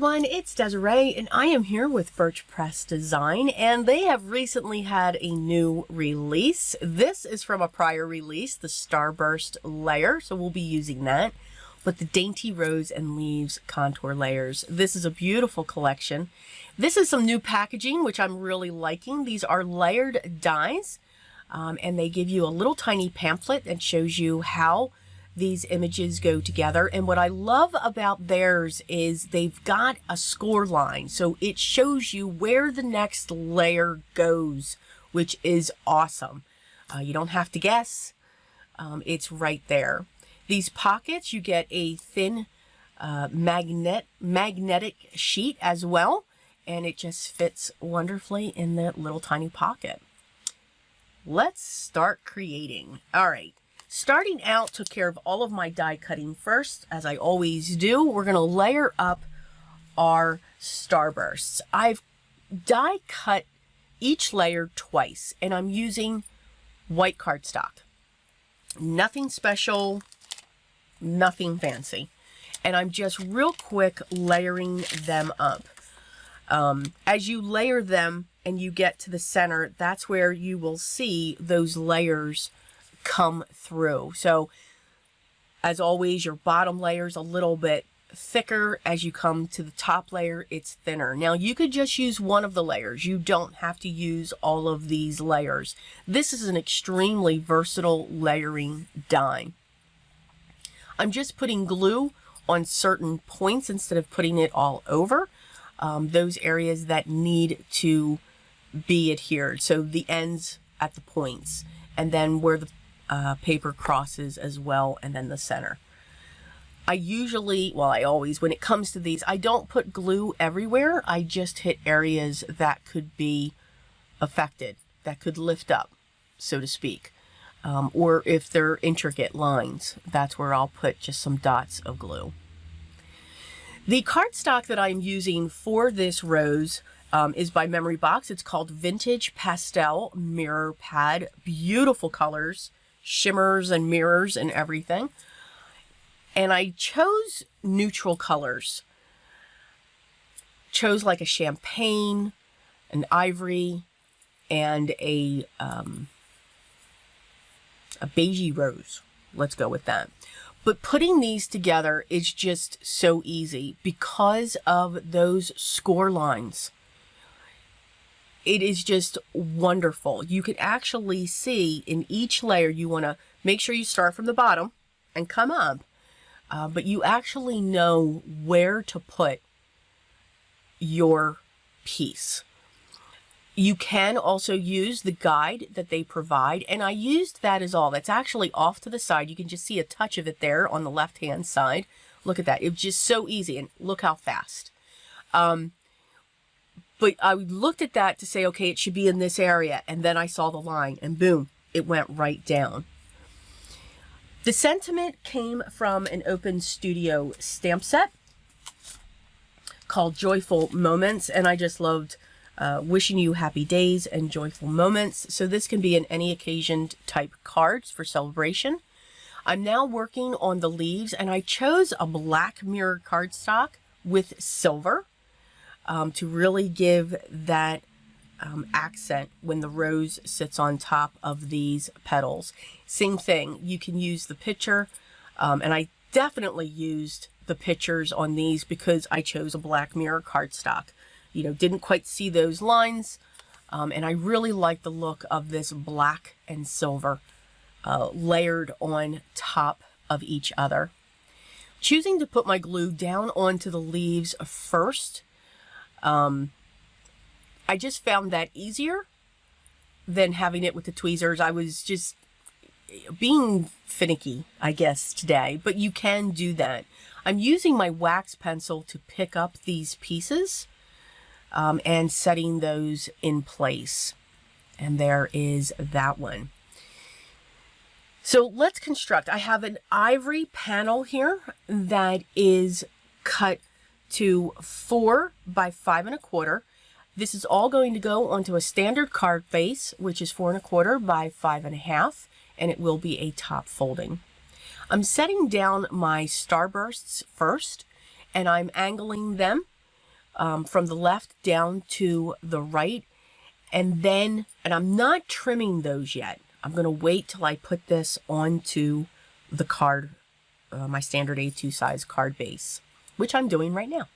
everyone, it's Desiree and I am here with Birch Press Design, and they have recently had a new release. This is from a prior release, the Starburst layer, so we'll be using that. But the Dainty Rose and Leaves contour layers. This is a beautiful collection. This is some new packaging, which I'm really liking. These are layered dies, and they give you a little tiny pamphlet that shows you how these images go together. And what I love about theirs is they've got a score line, so it shows you where the next layer goes, which is awesome. You don't have to guess. It's right there. These pockets, you get a thin magnetic sheet as well, and it just fits wonderfully in that little tiny pocket. Let's start creating. All right. Starting out, took care of all of my die cutting first, as I always do. We're going to layer up our starbursts. I've die cut each layer twice, and I'm using white cardstock. Nothing special, nothing fancy. And I'm just real quick layering them up. As you layer them and you get to the center, that's where you will see those layers come through. So as always, your bottom layer is a little bit thicker. As you come to the top layer, it's thinner. Now you could just use one of the layers. You don't have to use all of these layers. This is an extremely versatile layering die. I'm just putting glue on certain points instead of putting it all over. Those areas that need to be adhered. So the ends at the points, and then where the paper crosses as well, and then the center. I usually, well, I always, when it comes to these, I don't put glue everywhere. I just hit areas that could be affected, that could lift up, so to speak. Or if they're intricate lines, that's where I'll put just some dots of glue. The cardstock that I'm using for this rose is by Memory Box. It's called Vintage Pastel Mirror Pad. Beautiful colors, shimmers and mirrors and everything. And I chose neutral colors. Chose like a champagne, an ivory, and a beigey rose. Let's go with that. But putting these together is just so easy because of those score lines. It is just wonderful. You can actually see in each layer, you want to make sure you start from the bottom and come up, but you actually know where to put your piece. You can also use the guide that they provide, and I used that as all. That's actually off to the side. You can just see a touch of it there on the left-hand side. Look at that. It was just so easy, and look how fast. But I looked at that to say, okay, it should be in this area, and then I saw the line, and boom, it went right down. The sentiment came from an Open Studio stamp set called Joyful Moments, and I just loved wishing you happy days and joyful moments. So this can be an any occasion type cards for celebration. I'm now working on the leaves, and I chose a black mirror cardstock with silver to really give that accent when the rose sits on top of these petals. Same thing, you can use the picture, and I definitely used the pictures on these because I chose a black mirror cardstock. You know, didn't quite see those lines, and I really like the look of this black and silver layered on top of each other. Choosing to put my glue down onto the leaves first, I just found that easier than having it with the tweezers. I was just being finicky, I guess, today, but you can do that. I'm using my wax pencil to pick up these pieces and setting those in place. And there is that one. So let's construct. I have an ivory panel here that is cut to 4 by 5 1/4. This is all going to go onto a standard card face, which is 4 1/4 by 5 1/2, and it will be a top folding. I'm setting down my starbursts first, and I'm angling them from the left down to the right. And I'm not trimming those yet. I'm going to wait till I put this onto the card, my standard A2 size card base, which I'm doing right now.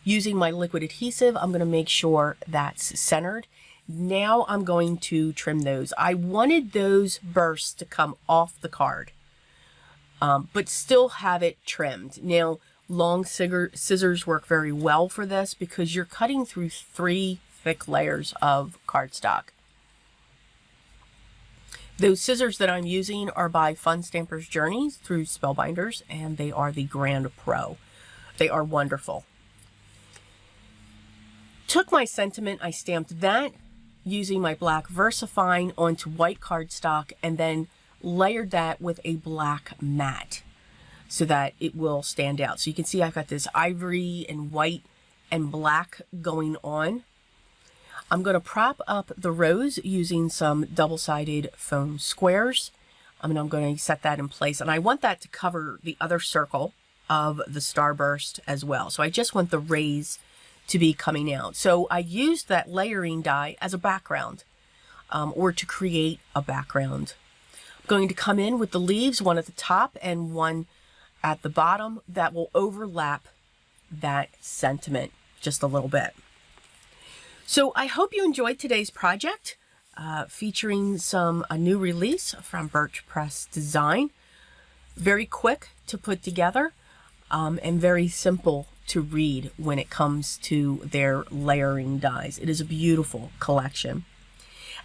Using my liquid adhesive, I'm going to make sure that's centered. Now I'm going to trim those. I wanted those bursts to come off the card, but still have it trimmed. Now, long scissors work very well for this because you're cutting through 3 thick layers of cardstock. Those scissors that I'm using are by Fun Stampers Journeys through Spellbinders, and they are the Grand Pro. They are wonderful. Took my sentiment, I stamped that using my black VersaFine onto white cardstock, and then layered that with a black matte so that it will stand out. So you can see I've got this ivory and white and black going on. I'm going to prop up the rose using some double-sided foam squares. I'm going to set that in place, and I want that to cover the other circle of the starburst as well. So I just want the rays to be coming out. So I used that layering die as a background, or to create a background. I'm going to come in with the leaves, one at the top and one at the bottom, that will overlap that sentiment just a little bit. So I hope you enjoyed today's project, featuring a new release from Birch Press Design. Very quick to put together, and very simple to read when it comes to their layering dies. It is a beautiful collection.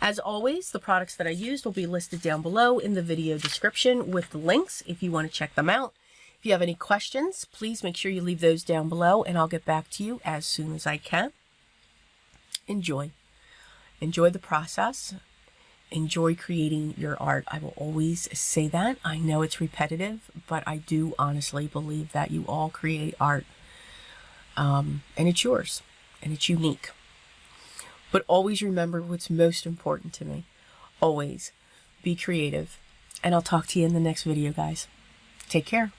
As always, the products that I used will be listed down below in the video description with the links if you want to check them out. If you have any questions, please make sure you leave those down below, and I'll get back to you as soon as I can. Enjoy the process. Enjoy creating your art. I will always say that. I know it's repetitive, but I do honestly believe that you all create art, and it's yours and it's unique. But always remember what's most important to me. Always be creative, and I'll talk to you in the next video, guys. Take care.